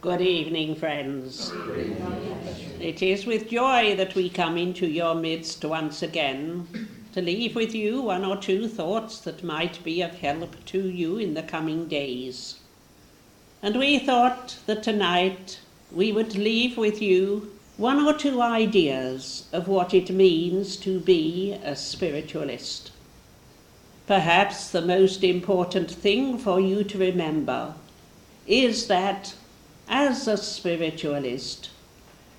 Good evening, friends. It is with joy that we come into your midst once again to leave with you one or two thoughts that might be of help to you in the coming days. And we thought that tonight we would leave with you one or two ideas of what it means to be a spiritualist. Perhaps the most important thing for you to remember is that as a spiritualist,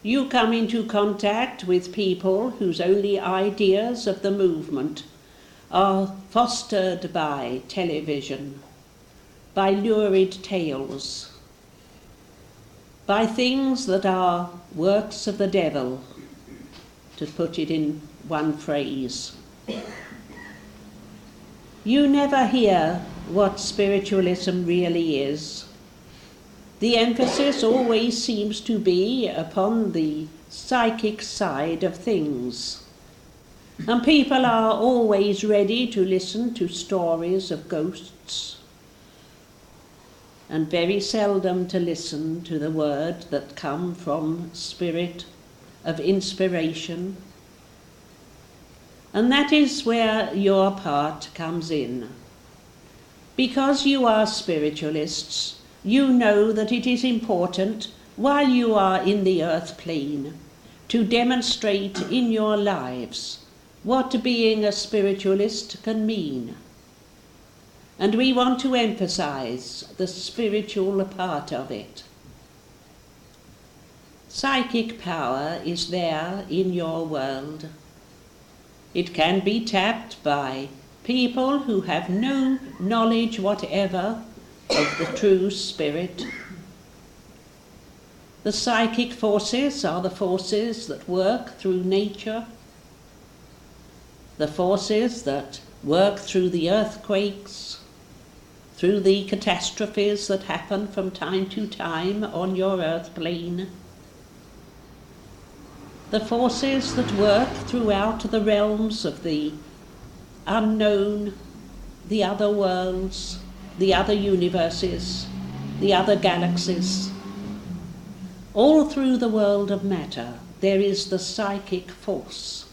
you come into contact with people whose only ideas of the movement are fostered by television, by lurid tales, by things that are works of the devil, to put it in one phrase. You never hear what spiritualism really is. The emphasis always seems to be upon the psychic side of things. And people are always ready to listen to stories of ghosts, and very seldom to listen to the word that come from spirit of inspiration. And that is where your part comes in. Because you are spiritualists, you know that it is important, while you are in the earth plane, to demonstrate in your lives what being a spiritualist can mean. And we want to emphasize the spiritual part of it. Psychic power is there in your world. It can be tapped by people who have no knowledge whatever of the true spirit. The psychic forces are the forces that work through nature, the forces that work through the earthquakes, through the catastrophes that happen from time to time on your earth plane, the forces that work throughout the realms of the unknown, the other worlds, the other universes, the other galaxies. All through the world of matter there is the psychic force.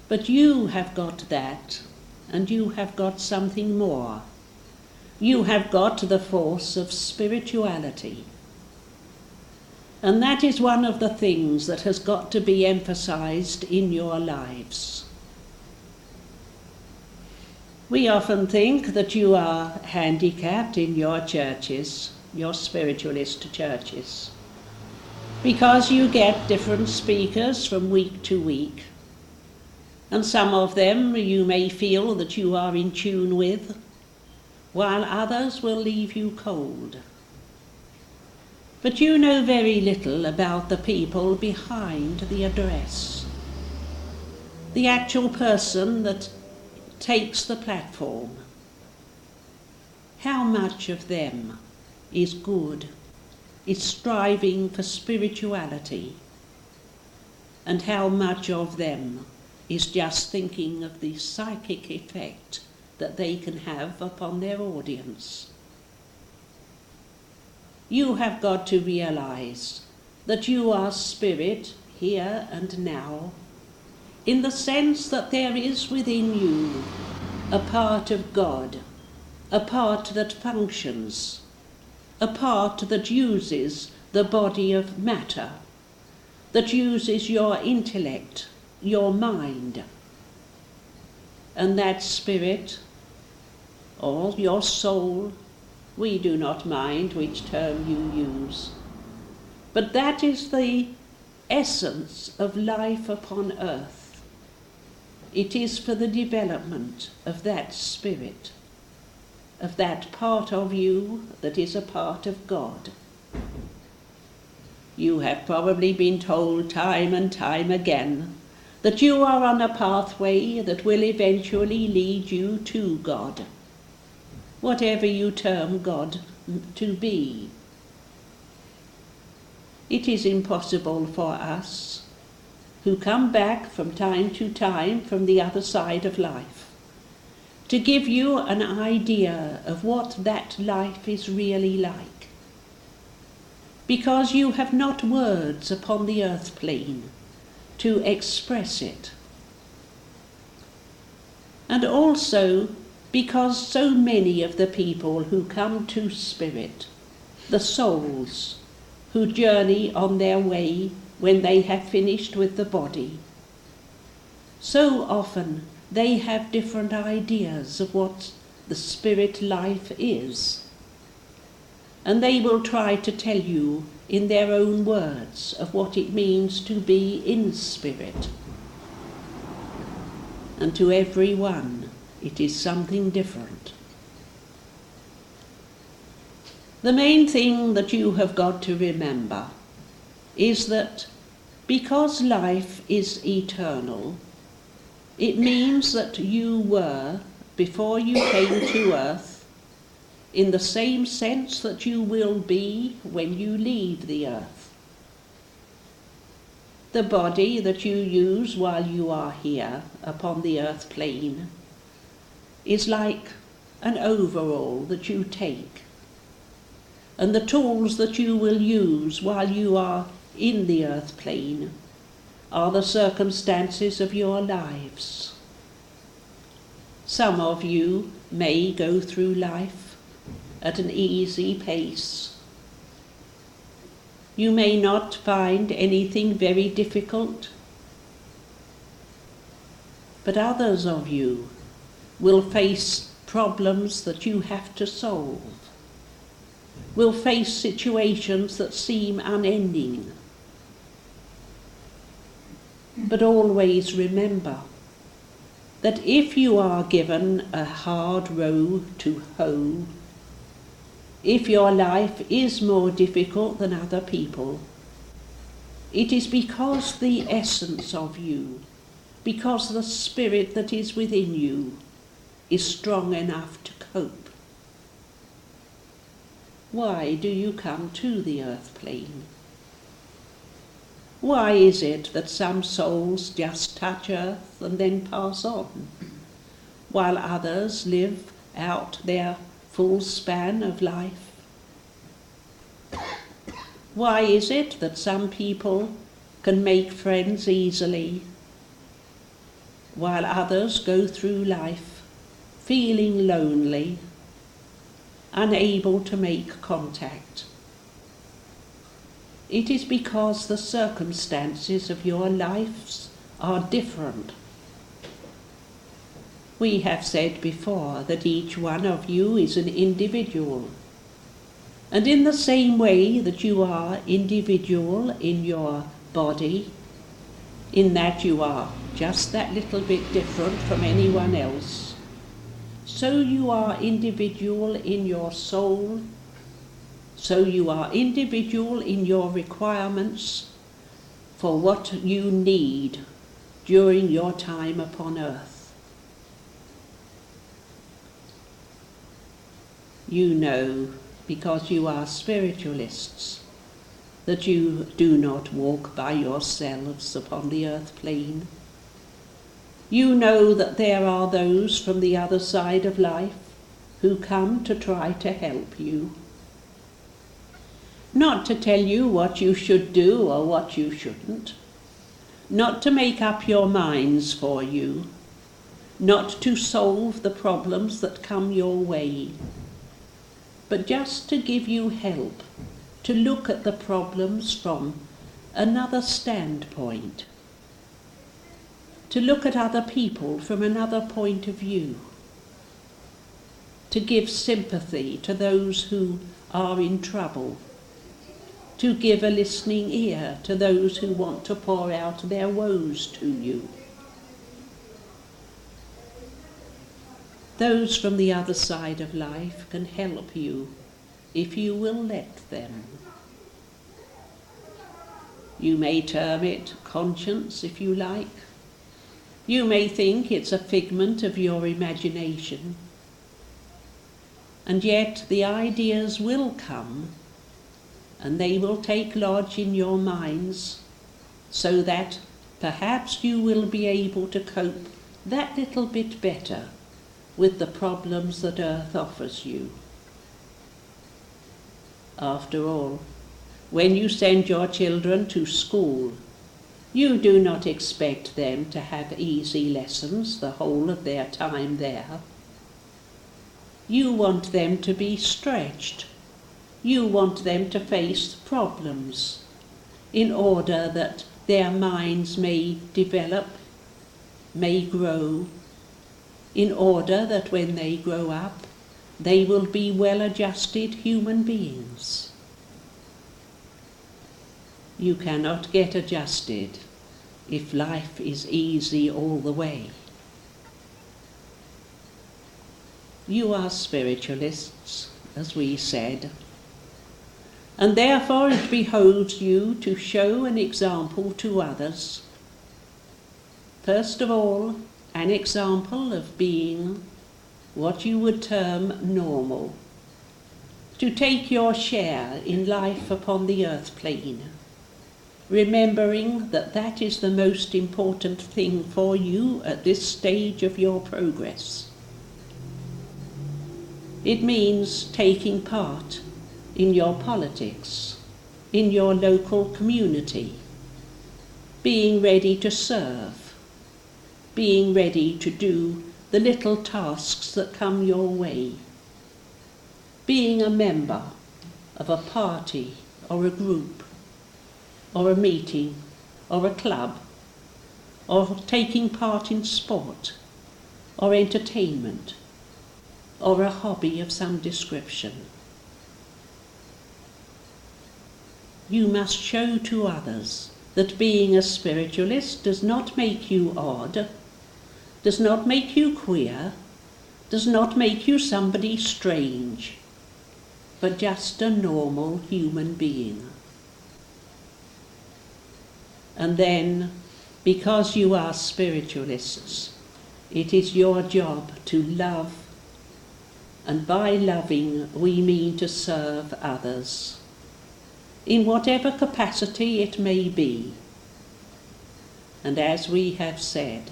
But you have got that, and you have got something more. You have got the force of spirituality. And that is one of the things that has got to be emphasized in your lives. We often think that you are handicapped in your churches, your spiritualist churches, because you get different speakers from week to week, and some of them you may feel that you are in tune with, while others will leave you cold. But you know very little about the people behind the address, the actual person that takes the platform. How much of them is good, is striving for spirituality, and how much of them is just thinking of the psychic effect that they can have upon their audience? You have got to realize that you are spirit here and now, in the sense that there is within you a part of God, a part that functions, a part that uses the body of matter, that uses your intellect, your mind. And that spirit, or your soul, we do not mind which term you use, but that is the essence of life upon earth. It is for the development of that spirit, of that part of you that is a part of God. You have probably been told time and time again that you are on a pathway that will eventually lead you to God, whatever you term God to be. It is impossible for us, who come back from time to time from the other side of life, to give you an idea of what that life is really like. because you have not words upon the earth plane to express it. And also because so many of the people who come to spirit, the souls who journey on their way when they have finished with the body, so often they have different ideas of what the spirit life is. And they will try to tell you in their own words of what it means to be in spirit. And to every one, it is something different. The main thing that you have got to remember is that because life is eternal, it means that you were, before you came to earth, in the same sense that you will be when you leave the earth. The body that you use while you are here upon the earth plane is like an overall that you take, and the tools that you will use while you are in the earth plane are the circumstances of your lives. Some of you may go through life at an easy pace. You may not find anything very difficult, but others of you will face problems that you have to solve, will face situations that seem unending. But always remember that if you are given a hard row to hoe, if your life is more difficult than other people, it is because the essence of you, because the spirit that is within you is strong enough to cope. Why do you come to the earth plane? Why is it that some souls just touch earth and then pass on, while others live out their full span of life? Why is it that some people can make friends easily, while others go through life feeling lonely, unable to make contact? It is because the circumstances of your lives are different. We have said before that each one of you is an individual. And in the same way that you are individual in your body, in that you are just that little bit different from anyone else, so you are individual in your soul, so you are individual in your requirements for what you need during your time upon earth. You know, because you are spiritualists, that you do not walk by yourselves upon the earth plane. You know that there are those from the other side of life who come to try to help you. Not to tell you what you should do or what you shouldn't, not to make up your minds for you, not to solve the problems that come your way, but just to give you help to look at the problems from another standpoint, to look at other people from another point of view, to give sympathy to those who are in trouble, to give a listening ear to those who want to pour out their woes to you. Those from the other side of life can help you if you will let them. You may term it conscience if you like. You may think it's a figment of your imagination. And yet the ideas will come, and they will take lodge in your minds, so that perhaps you will be able to cope that little bit better with the problems that earth offers you. After all, When you send your children to school, you do not expect them to have easy lessons the whole of their time there. You want them to be stretched. You want them to face problems in order that their minds may develop, may grow, in order that when they grow up, they will be well-adjusted human beings. You cannot get adjusted if life is easy all the way. You are spiritualists, as we said, and therefore it behoves you to show an example to others. First of all, an example of being what you would term normal, to take your share in life upon the earth plane, remembering that that is the most important thing for you at this stage of your progress. It means taking part in your politics, in your local community, being ready to serve, being ready to do the little tasks that come your way, being a member of a party or a group, or a meeting, or a club, or taking part in sport, or entertainment, or a hobby of some description. You must show to others that being a spiritualist does not make you odd, does not make you queer, does not make you somebody strange, but just a normal human being. And then, because you are spiritualists, it is your job to love, and by loving we mean to serve others, in whatever capacity it may be. And as we have said,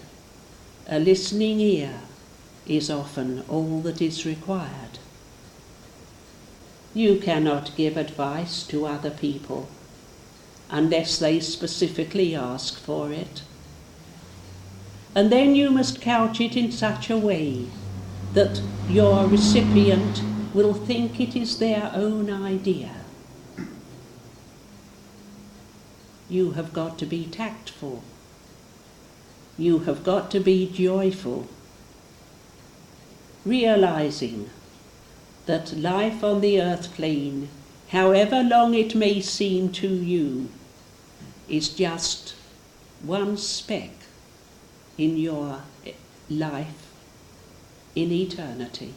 a listening ear is often all that is required. You cannot give advice to other people unless they specifically ask for it. And then you must couch it in such a way that your recipient will think it is their own idea. You have got to be tactful. You have got to be joyful, realizing that life on the earth plane, however long it may seem to you, is just one speck in your life in eternity.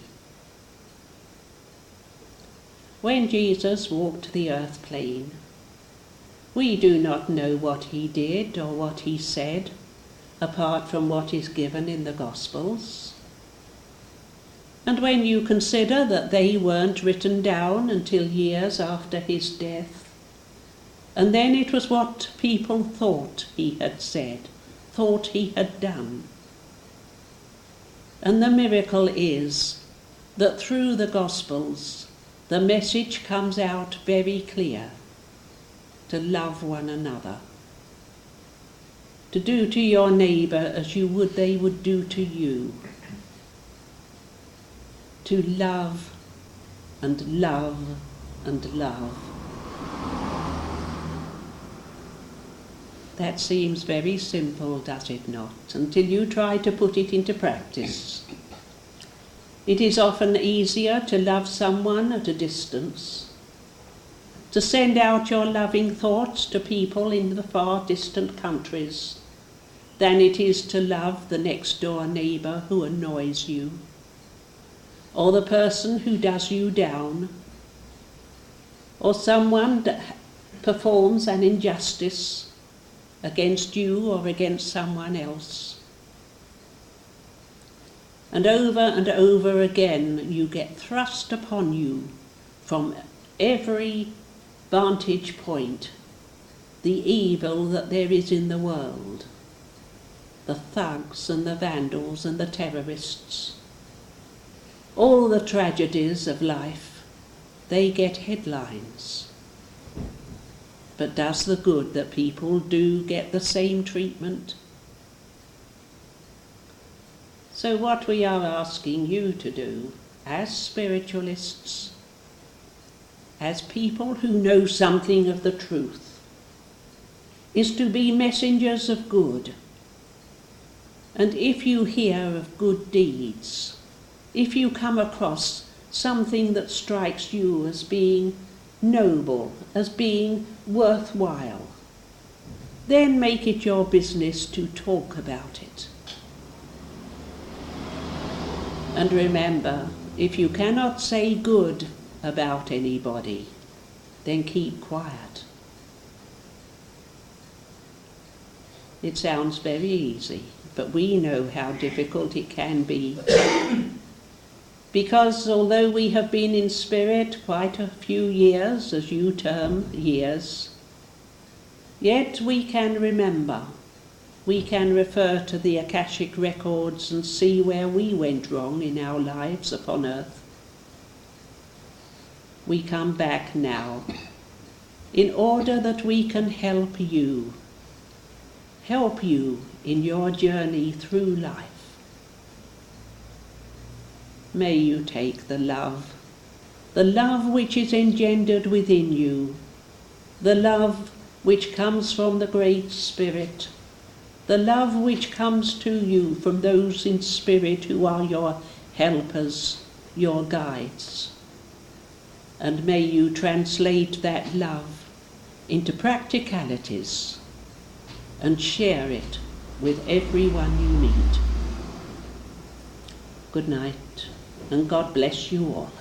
When Jesus walked the earth plane, we do not know what he did or what he said, apart from what is given in the Gospels. And when you consider that they weren't written down until years after his death, and then it was what people thought he had said, thought he had done. And the miracle is that through the Gospels, the message comes out very clear: to love one another, to do to your neighbour as you would they would do to you, to love and love and love. That seems very simple, does it not, until you try to put it into practice. It is often easier to love someone at a distance, to send out your loving thoughts to people in the far distant countries, than it is to love the next door neighbour who annoys you, or the person who does you down, or someone that performs an injustice against you or against someone else. And over again you get thrust upon you from every vantage point the evil that there is in the world, the thugs and the vandals and the terrorists, all the tragedies of life, they get headlines. but does the good that people do get the same treatment? So what we are asking you to do, as spiritualists, as people who know something of the truth, is to be messengers of good. And if you hear of good deeds, if you come across something that strikes you as being noble, as being worthwhile, then make it your business to talk about it. And remember, if you cannot say good about anybody, then keep quiet. It sounds very easy, but we know how difficult it can be. Because although we have been in spirit quite a few years, as you term years, yet we can remember. We can refer to the Akashic records and see where we went wrong in our lives upon earth. We come back now in order that we can help you in your journey through life. May you take the love which is engendered within you, the love which comes from the Great Spirit, the love which comes to you from those in spirit who are your helpers, your guides. And may you translate that love into practicalities and share it with everyone you meet. Good night, and God bless you all.